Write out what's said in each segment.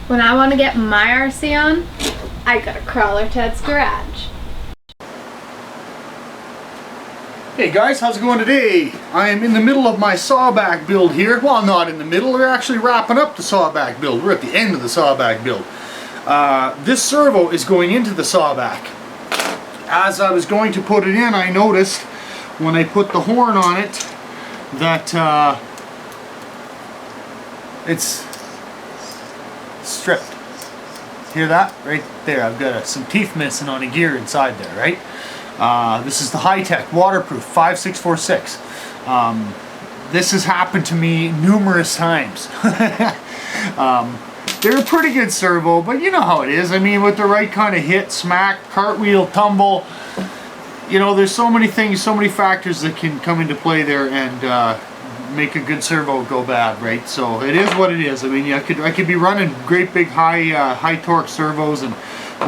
When I want to get my RC on, I go to Crawler Ted's garage. Hey guys, how's it going today? I am in the middle of my sawback build here. Well, not in the middle, we're actually wrapping up the sawback build. We're at the end of the sawback build. This servo is going into the sawback. As I was going to put it in, I noticed when I put the horn on it that it's stripped. Hear that? Right there, I've got some teeth missing on a gear inside there, right? This is the high-tech waterproof 5646. This has happened to me numerous times. They're a pretty good servo, but you know how it is. I mean, with the right kind of hit, smack, cartwheel, tumble, you know, there's so many things, so many factors that can come into play there and make a good servo go bad, right? So it is what it is. I mean, I could be running great big high torque servos and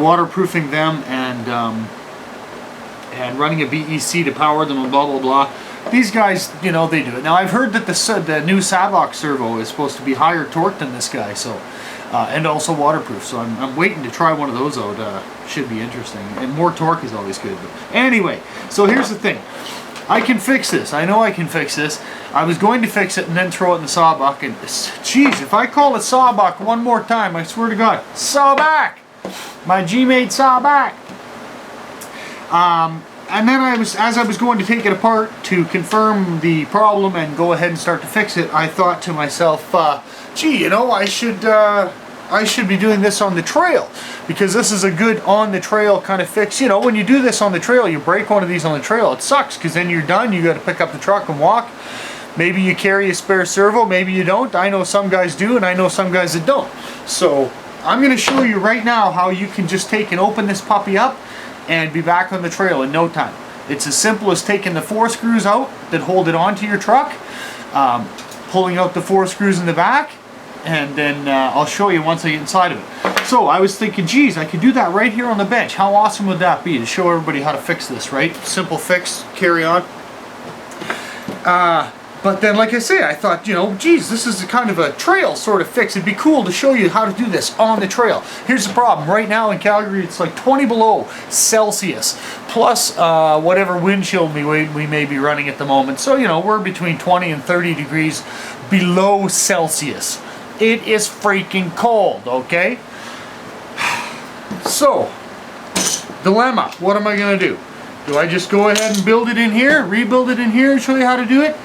waterproofing them and running a BEC to power them and blah blah blah. These guys, you know, they do it. Now I've heard that the new Sawback servo is supposed to be higher torque than this guy, so and also waterproof. So I'm waiting to try one of those out. Should be interesting. And more torque is always good. But anyway, so here's the thing. I can fix this. I know I can fix this. I was going to fix it and then throw it in the Sawback. And geez, if I call it Sawback one more time, I swear to God, Sawback, my G-Made Sawback. And then as I was going to take it apart to confirm the problem and go ahead and start to fix it, I thought to myself, gee, you know, I should be doing this on the trail, because this is a good on the trail kind of fix. You know, when you do this on the trail, you break one of these on the trail, it sucks, because then you're done, you got to pick up the truck and walk. Maybe you carry a spare servo, maybe you don't. I know some guys do, and I know some guys that don't. So I'm going to show you right now how you can just take and open this puppy up and be back on the trail in no time. It's as simple as taking the 4 screws out that hold it onto your truck, pulling out the 4 screws in the back, and then I'll show you once I get inside of it. So I was thinking, geez, I could do that right here on the bench. How awesome would that be to show everybody how to fix this, right? Simple fix, carry on. But then, like I say, I thought, you know, geez, this is kind of a trail sort of fix. It'd be cool to show you how to do this on the trail. Here's the problem. Right now in Calgary, it's like 20 below Celsius, plus whatever wind chill we may be running at the moment. So, you know, we're between 20 and 30 degrees below Celsius. It is freaking cold, okay? So, dilemma. What am I going to do? Do I just go ahead and build it in here, rebuild it in here, and show you how to do it?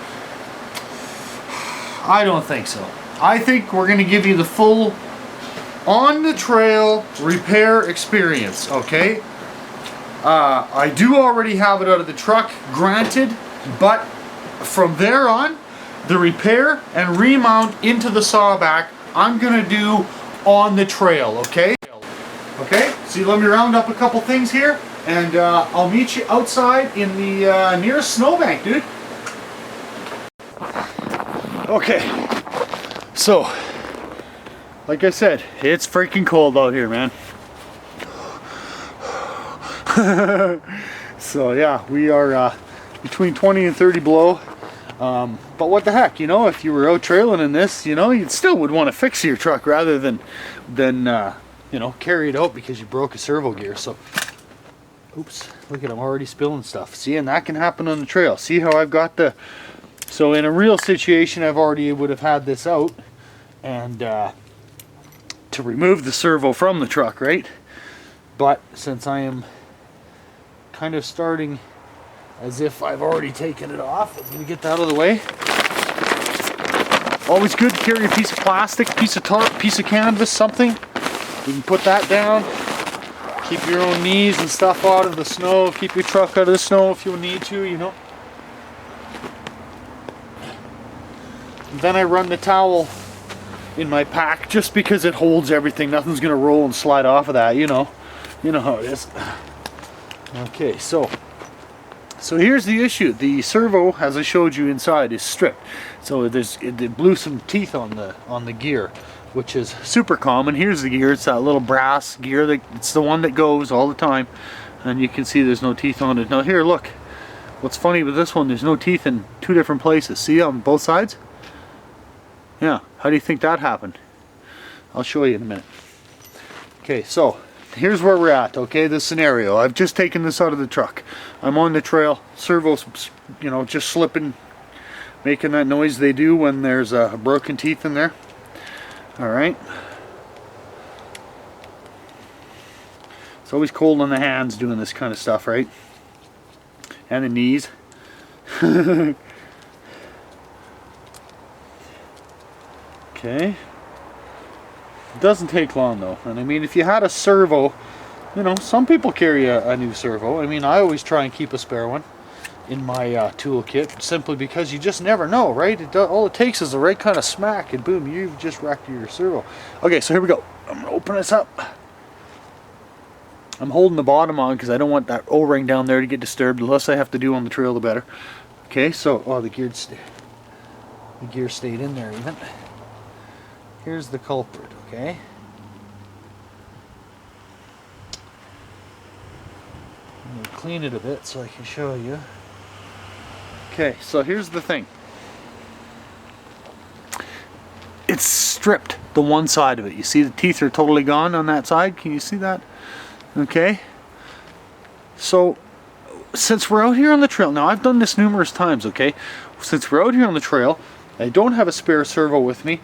I don't think so. I think we're going to give you the full on the trail repair experience, okay? I do already have it out of the truck, granted, but from there on, the repair and remount into the Sawback, I'm going to do on the trail, okay? Okay, so let me round up a couple things here, and I'll meet you outside in the nearest snowbank, dude. Okay, so, like I said, it's freaking cold out here, man. So yeah, we are between 20 and 30 below. But what the heck, you know, if you were out trailing in this, you know, you still would want to fix your truck rather than you know, carry it out because you broke a servo gear. So, oops, look at, I'm already spilling stuff. See, and that can happen on the trail. See how I've got the... So in a real situation, I've already would have had this out and to remove the servo from the truck, right? But since I am kind of starting as if I've already taken it off, I'm going to get that out of the way. Always good to carry a piece of plastic, piece of tarp, piece of canvas, something. You can put that down. Keep your own knees and stuff out of the snow. Keep your truck out of the snow if you need to, you know. Then I run the towel in my pack just because it holds everything. Nothing's gonna roll and slide off of that, you know. You know how it is. Okay, so here's the issue. The servo, as I showed you inside, is stripped. So it blew some teeth on the gear, which is super common. Here's the gear. It's that little brass gear. It's the one that goes all the time, and you can see there's no teeth on it. Now here, look. What's funny with this one? There's no teeth in 2 different places. See on both sides? Yeah, how do you think that happened? I'll show you in a minute. Okay, so here's where we're at, okay, this scenario. I've just taken this out of the truck. I'm on the trail. Servo's, you know, just slipping, making that noise they do when there's broken teeth in there. Alright. It's always cold on the hands doing this kind of stuff, right? And the knees. Okay. It doesn't take long though. And I mean, if you had a servo, you know, some people carry a new servo. I mean, I always try and keep a spare one in my toolkit, simply because you just never know, right? All it takes is the right kind of smack and boom, you've just wrecked your servo. Okay, so here we go. I'm gonna open this up. I'm holding the bottom on because I don't want that O-ring down there to get disturbed. The less I have to do on the trail, the better. Okay, so, oh, the gear stayed in there even. Here's the culprit, okay? I'm going to clean it a bit so I can show you. Okay, so here's the thing. It's stripped, the one side of it. You see the teeth are totally gone on that side? Can you see that? Okay. So, since we're out here on the trail, now I've done this numerous times, okay? Since we're out here on the trail, I don't have a spare servo with me.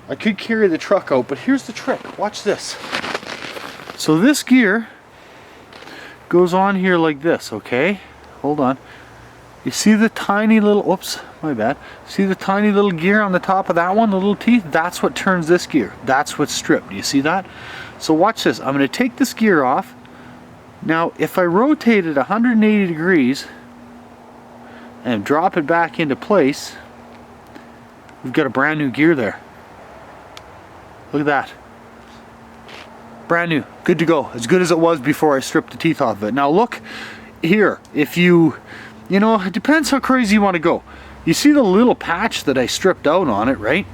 I could carry the truck out, but here's the trick. Watch this. So this gear goes on here like this, okay? Hold on. You see the tiny little, oops, my bad. See the tiny little gear on the top of that one, the little teeth? That's what turns this gear. That's what's stripped. Do you see that? So watch this. I'm going to take this gear off. Now, if I rotate it 180 degrees and drop it back into place, we've got a brand new gear there. Look at that. Brand new. Good to go. As good as it was before I stripped the teeth off of it. Now look here. If you know, it depends how crazy you want to go. You see the little patch that I stripped out on it, right?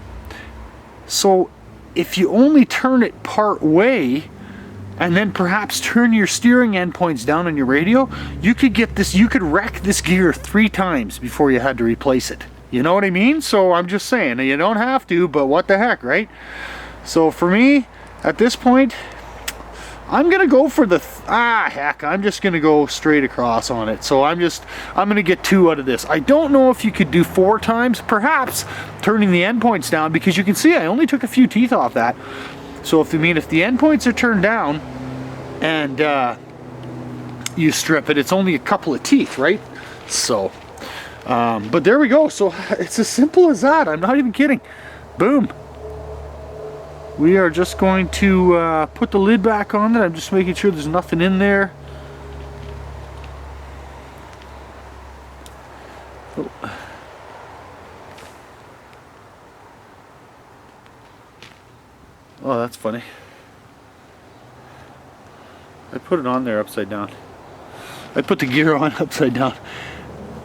So if you only turn it part way and then perhaps turn your steering endpoints down on your radio, you could get this, you could wreck this gear 3 times before you had to replace it. You know what I mean? So I'm just saying, you don't have to, but what the heck, right? So for me, at this point, I'm gonna go for the heck, I'm just gonna go straight across on it. So I'm gonna get 2 out of this. I don't know if you could do 4 times, perhaps turning the endpoints down, because you can see I only took a few teeth off that. So if the endpoints are turned down and you strip it, it's only a couple of teeth, right? So, but there we go. So it's as simple as that. I'm not even kidding. Boom. We are just going to put the lid back on it. I'm just making sure there's nothing in there. Oh. Oh, that's funny. I put it on there upside down. I put the gear on upside down.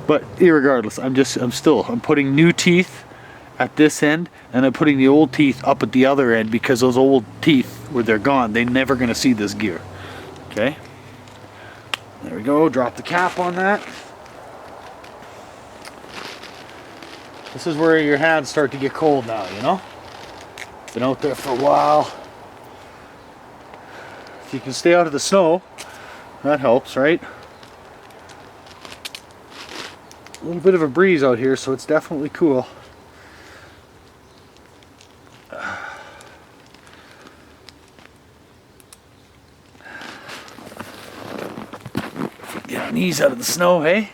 But irregardless, I'm putting new teeth at this end, and I'm putting the old teeth up at the other end, because those old teeth, where they're gone, they're never going to see this gear. Okay, there we go. Drop the cap on that. This is where your hands start to get cold now, you know. Been out there for a while. If you can stay out of the snow, that helps, right? A little bit of a breeze out here, so it's definitely cool. Get our knees out of the snow, hey?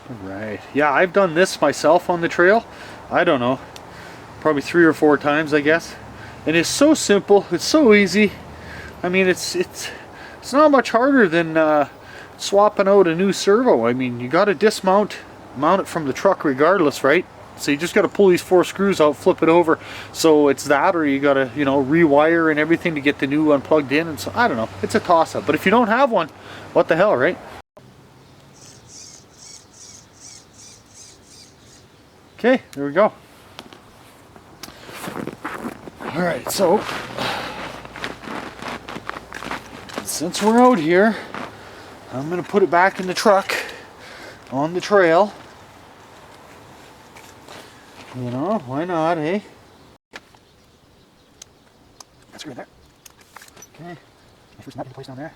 Alright. Yeah, I've done this myself on the trail. I don't know. Probably 3 or 4 times, I guess. And it's so simple. It's so easy. I mean, it's not much harder than swapping out a new servo. I mean, you got to dismount, mount it from the truck regardless, right? So you just got to pull these 4 screws out, flip it over. So it's that, or you got to, you know, rewire and everything to get the new one plugged in. And so I don't know. It's a toss-up. But if you don't have one, what the hell, right? Okay, there we go. Alright, so since we're out here, I'm going to put it back in the truck on the trail. You know, why not, eh? That's screw in there. Okay. My first nut into place down there.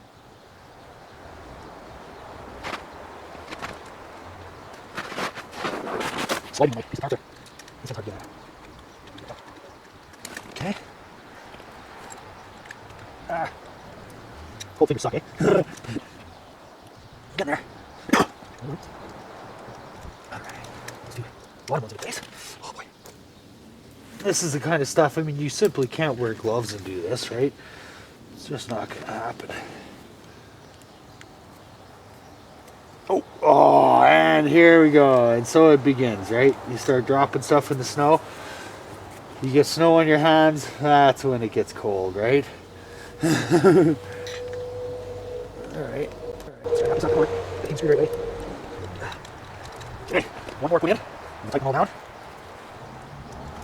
Sliding my piece of parts there. This one's hard to get out. Okay. Whole fingers suck, eh? Get in there. Alright. Let's do a lot of ones in place. Oh boy. This is the kind of stuff, I mean, you simply can't wear gloves and do this, right? It's just not going to happen. Oh, and here we go. And so it begins, right? You start dropping stuff in the snow. You get snow on your hands, that's when it gets cold, right? Alright. Let's not work. The thing's screwed right away. Okay, one more queen. Tighten them all down.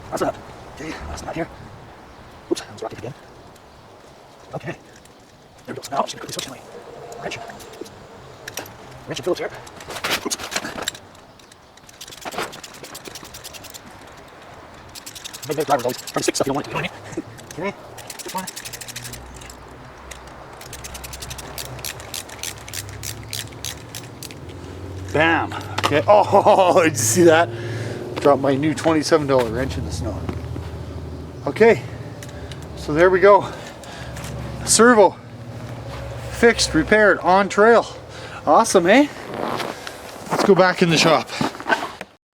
That's it. Okay, that's not here. Oops, I was rocky again. Okay. There we go. So now I'm just going to quickly switch to my wrench. Wrench and Phillips here. Oops. Maybe driver's always trying to stick stuff you don't want to, you know what I mean? Okay, this one. Bam. Okay. Oh, did you see that? Dropped my new $27 wrench in the snow. Okay. So there we go. Servo. Fixed, repaired, on trail. Awesome, eh? Let's go back in the shop.